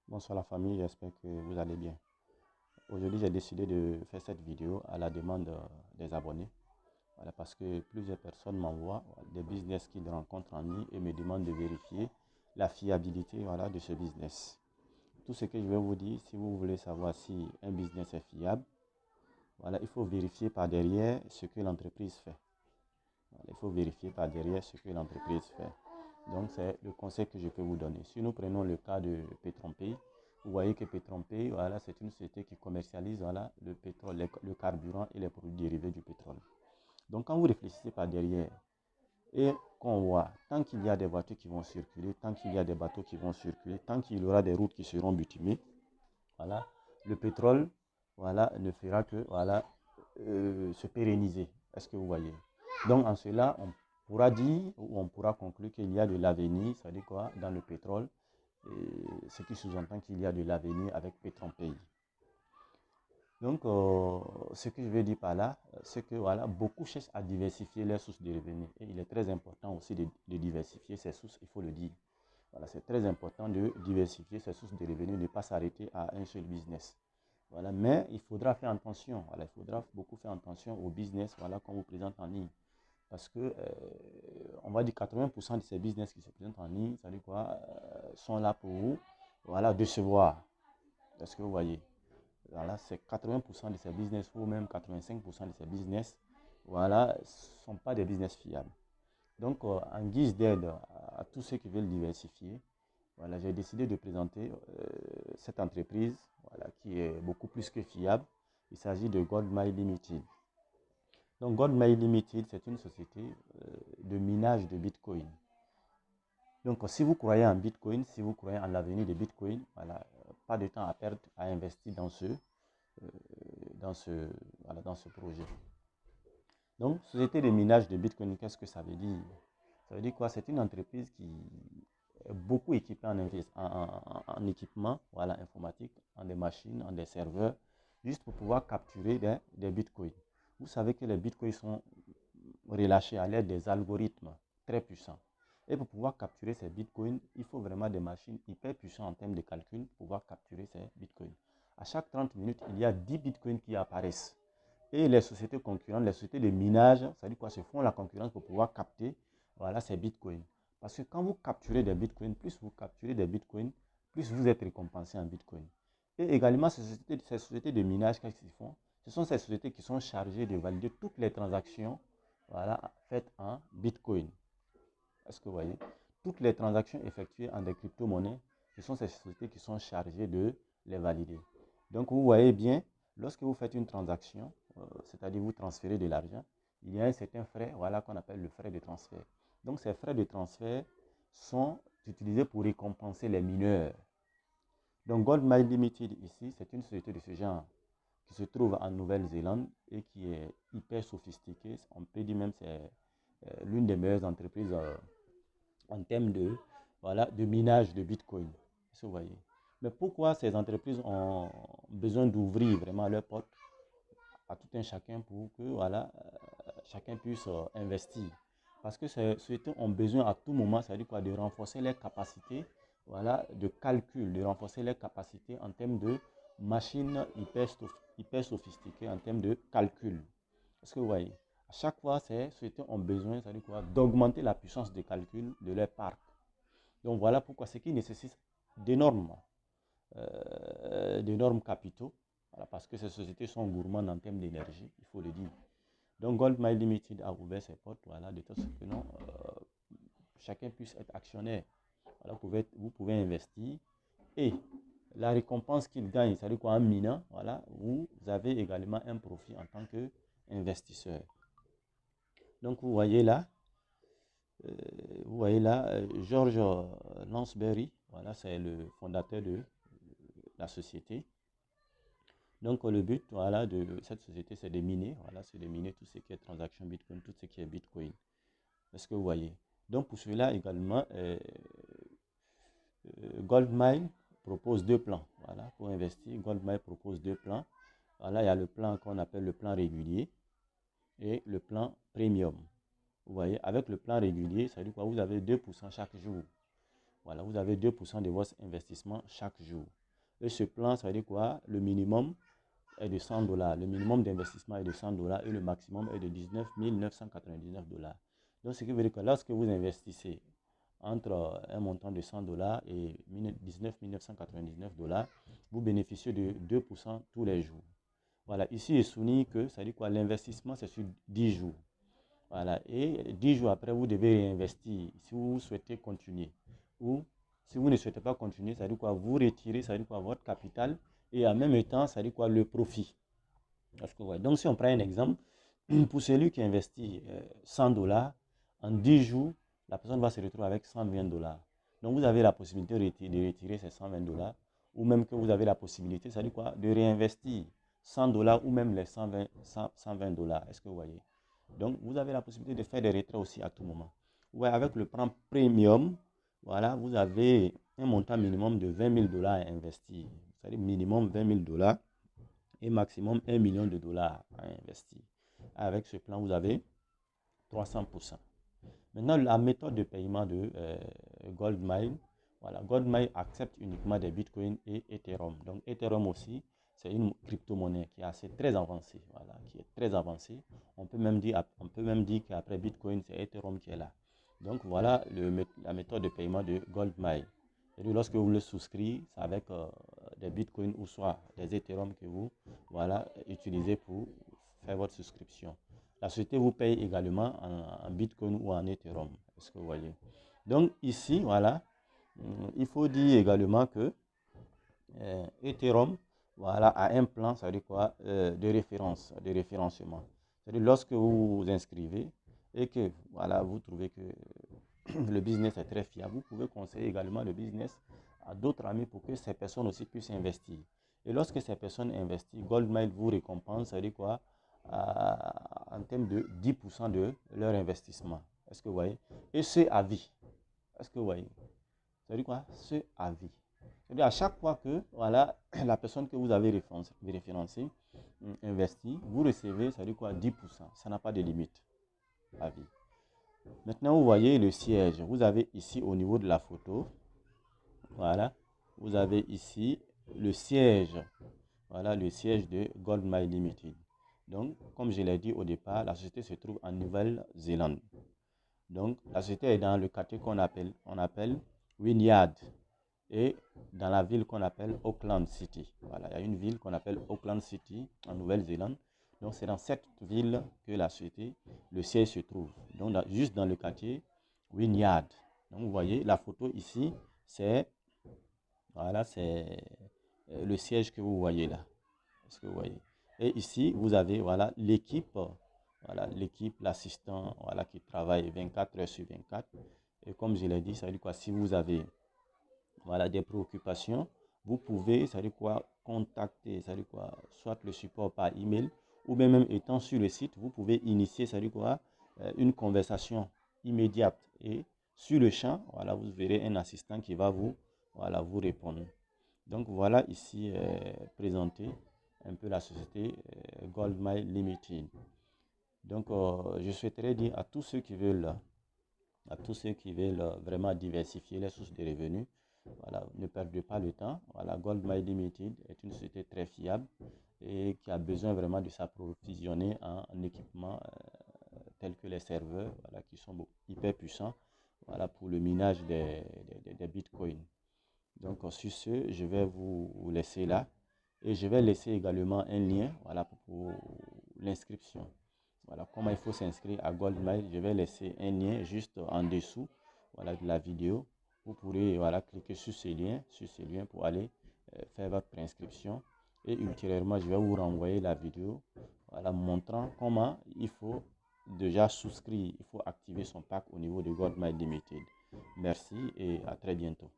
Bonsoir la famille, j'espère que vous allez bien. Aujourd'hui, j'ai décidé de faire cette vidéo à la demande des abonnés. Voilà, parce que plusieurs personnes m'envoient des business qu'ils rencontrent en ligne et me demandent de vérifier la fiabilité, voilà, de ce business. Tout ce que je vais vous dire, si vous voulez savoir si un business est fiable, voilà, il faut vérifier par derrière ce que l'entreprise fait. Voilà, il faut vérifier par derrière ce que l'entreprise fait. Donc, c'est le conseil que je peux vous donner. Si nous prenons le cas de Petronpay, vous voyez que Petronpay, voilà, c'est une société qui commercialise, voilà, le pétrole, le carburant et les produits dérivés du pétrole. Donc, quand vous réfléchissez par derrière et qu'on voit, tant qu'il y a des voitures qui vont circuler, tant qu'il y a des bateaux qui vont circuler, tant qu'il y aura des routes qui seront bitumées, voilà, le pétrole, voilà, ne fera que, voilà, se pérenniser. Est-ce que vous voyez? Donc, en cela, on pourra dire ou on pourra conclure qu'il y a de l'avenir, ça veut dire quoi, dans le pétrole, ce qui sous-entend qu'il y a de l'avenir avec Petronpay. Donc, ce que je veux dire par là, c'est que voilà, beaucoup cherchent à diversifier leurs sources de revenus. Et il est très important aussi de diversifier ses sources, il faut le dire. Voilà, c'est très important de diversifier ses sources de revenus, de ne pas s'arrêter à un seul business. Voilà, mais il faudra faire attention. Voilà, il faudra beaucoup faire attention au business, voilà, qu'on vous présente en ligne. Parce que, on va dire 80% de ces business qui se présentent en ligne, ça veut dire quoi, sont là pour vous, voilà, décevoir. Est-ce que vous voyez? Voilà, c'est 80% de ces business ou même 85% de ces business, voilà, ne sont pas des business fiables. Donc, en guise d'aide à tous ceux qui veulent diversifier, voilà, j'ai décidé de présenter cette entreprise, voilà, qui est beaucoup plus que fiable. Il s'agit de Goldmine Limited. Donc, Goldmine Limited, c'est une société de minage de Bitcoin. Donc, si vous croyez en Bitcoin, si vous croyez en l'avenir de Bitcoin, voilà, pas de temps à perdre à investir voilà, dans ce projet. Donc, société de minage de Bitcoin, qu'est-ce que ça veut dire? Ça veut dire quoi? C'est une entreprise qui est beaucoup équipée en équipement, voilà, informatique, en des machines, en des serveurs, juste pour pouvoir capturer des bitcoins. Vous savez que les bitcoins sont relâchés à l'aide des algorithmes très puissants. Et pour pouvoir capturer ces bitcoins, il faut vraiment des machines hyper puissantes en termes de calcul pour pouvoir capturer ces bitcoins. À chaque 30 minutes, il y a 10 bitcoins qui apparaissent. Et les sociétés concurrentes, les sociétés de minage, ça dit quoi, se font la concurrence pour pouvoir capter, voilà, ces bitcoins. Parce que quand vous capturez des bitcoins, plus vous capturez des bitcoins, plus vous êtes récompensé en bitcoin. Et également, ces sociétés de minage, qu'est-ce qu'ils font? Ce sont ces sociétés qui sont chargées de valider toutes les transactions, voilà, faites en bitcoin. Est-ce que vous voyez? Toutes les transactions effectuées en des crypto-monnaies, ce sont ces sociétés qui sont chargées de les valider. Donc, vous voyez bien, lorsque vous faites une transaction, c'est-à-dire vous transférez de l'argent, il y a un certain frais, voilà, qu'on appelle le frais de transfert. Donc, ces frais de transfert sont utilisés pour récompenser les mineurs. Donc, Goldmine Limited ici, c'est une société de ce genre qui se trouve en Nouvelle-Zélande et qui est hyper sophistiquée. On peut dire même que c'est l'une des meilleures entreprises en termes de, voilà, de minage de Bitcoin. Vous voyez. Mais pourquoi ces entreprises ont besoin d'ouvrir vraiment leurs portes à tout un chacun pour que, voilà, chacun puisse investir? Parce que ces sociétés ont besoin à tout moment, ça veut dire quoi, de renforcer leurs capacités, voilà, de calcul, de renforcer leurs capacités en termes de machines hyper sophistiquées, en termes de calcul. Est-ce que vous voyez? À chaque fois, ces sociétés ont besoin, ça veut dire quoi, d'augmenter la puissance de calcul de leur parc. Donc voilà pourquoi ce qui nécessite d'énormes capitaux, voilà, parce que ces sociétés sont gourmandes en termes d'énergie, il faut le dire. Donc Goldmine Limited a ouvert ses portes, voilà, de toute façon que non, chacun puisse être actionnaire. Voilà, vous pouvez investir et la récompense qu'il gagne, c'est-à-dire quoi, en minant, voilà, vous avez également un profit en tant qu'investisseur. Donc euh, vous voyez là, George Lansbury, voilà, c'est le fondateur de la société. Donc le but, voilà, de cette société, c'est de miner, voilà, c'est de miner tout ce qui est transaction Bitcoin, tout ce qui est Bitcoin. Est-ce que vous voyez? Donc pour cela également, Goldmine propose deux plans, voilà, pour investir. Goldmine propose deux plans. Voilà, il y a le plan qu'on appelle le plan régulier et le plan premium. Vous voyez, avec le plan régulier, ça veut dire quoi? Vous avez 2% chaque jour. Voilà, vous avez 2% de votre investissement chaque jour. Et ce plan, ça veut dire quoi? Le minimum est de $100. Le minimum d'investissement est de $100 et le maximum est de 19 999 $. Donc, ce qui veut dire que lorsque vous investissez entre un montant de $100 et 19 999 $, vous bénéficiez de 2% tous les jours. Voilà, ici il est souligné que ça dit quoi? L'investissement c'est sur 10 jours. Voilà, et 10 jours après, vous devez réinvestir si vous souhaitez continuer. Ou si vous ne souhaitez pas continuer, ça dit quoi? Vous retirez, ça dit quoi? Votre capital et en même temps, ça dit quoi? Le profit. Parce que, ouais. Donc, si on prend un exemple, pour celui qui investit $100, en 10 jours, la personne va se retrouver avec $120. Donc, vous avez la possibilité de retirer ces $120 ou même que vous avez la possibilité, ça dit quoi? De réinvestir $100 ou même les 120 $. Est-ce que vous voyez? Donc, vous avez la possibilité de faire des retraits aussi à tout moment. Ouais, avec le plan premium, voilà, vous avez un montant minimum de $20 000 à investir. C'est-à-dire minimum $20 000 et maximum $1 million à investir. Avec ce plan, vous avez 300%. Maintenant, la méthode de paiement de Goldmine. Voilà, Goldmine accepte uniquement des bitcoins et Ethereum. Donc, Ethereum aussi, c'est une crypto-monnaie qui est assez très avancée. Voilà, qui est très avancée. On peut même dire qu'après Bitcoin, c'est Ethereum qui est là. Donc, voilà la méthode de paiement de Goldmine. Et lorsque vous le souscrivez, c'est avec des bitcoins ou soit des Ethereum que vous utilisez pour faire votre souscription. La société vous paye également en bitcoin ou en Ethereum. Est-ce que vous voyez? Donc ici, voilà, il faut dire également que Ethereum a un plan, ça veut dire quoi, de référence, de référencement. C'est-à-dire lorsque vous vous inscrivez et que vous trouvez que le business est très fiable, vous pouvez conseiller également le business à d'autres amis pour que ces personnes aussi puissent investir. Et lorsque ces personnes investissent, Goldmine vous récompense, ça veut dire quoi, en termes de 10% de leur investissement. Est-ce que vous voyez? Et c'est à vie. Est-ce que vous voyez? Ça veut dire quoi? C'est à vie. C'est-à-dire à chaque fois que la personne que vous avez référencée investit, vous recevez, ça veut dire quoi? 10%. Ça n'a pas de limite à vie. Maintenant, vous voyez le siège. Vous avez ici au niveau de la photo, voilà, vous avez ici le siège, voilà, le siège de Goldmine Limited. Donc, comme je l'ai dit au départ, la société se trouve en Nouvelle-Zélande. Donc, la société est dans le quartier qu'on appelle Wynyard et dans la ville qu'on appelle Auckland City. Voilà, il y a une ville qu'on appelle Auckland City en Nouvelle-Zélande. Donc, c'est dans cette ville que la société, le siège se trouve. Donc, juste dans le quartier Wynyard. Donc, vous voyez, la photo ici, c'est le siège que vous voyez là. Est-ce que vous voyez? Et ici, vous avez l'équipe, l'assistant qui travaille 24 heures sur 24. Et comme je l'ai dit, ça veut dire quoi? Si vous avez des préoccupations, vous pouvez, ça veut dire quoi, contacter, ça veut dire quoi, soit le support par email ou bien même étant sur le site, vous pouvez initier, ça veut dire quoi, une conversation immédiate et sur le champ, vous verrez un assistant qui va vous répondre. Donc voilà ici présenté un peu la société Goldmine Limited. Donc je souhaiterais dire à tous ceux qui veulent vraiment diversifier les sources de revenus, ne perdez pas le temps. Goldmine Limited est une société très fiable et qui a besoin vraiment de s'approvisionner en équipements tels que les serveurs qui sont hyper puissants pour le minage des bitcoins. Donc sur ce, je vais vous laisser là et je vais laisser également un lien pour l'inscription. Comment il faut s'inscrire à Goldmine. Je vais laisser un lien juste en dessous de la vidéo. Vous pourrez cliquer sur ce lien pour aller faire votre préinscription. Et ultérieurement, je vais vous renvoyer la vidéo montrant comment il faut déjà souscrire, il faut activer son pack au niveau de Goldmine Limited. Merci et à très bientôt.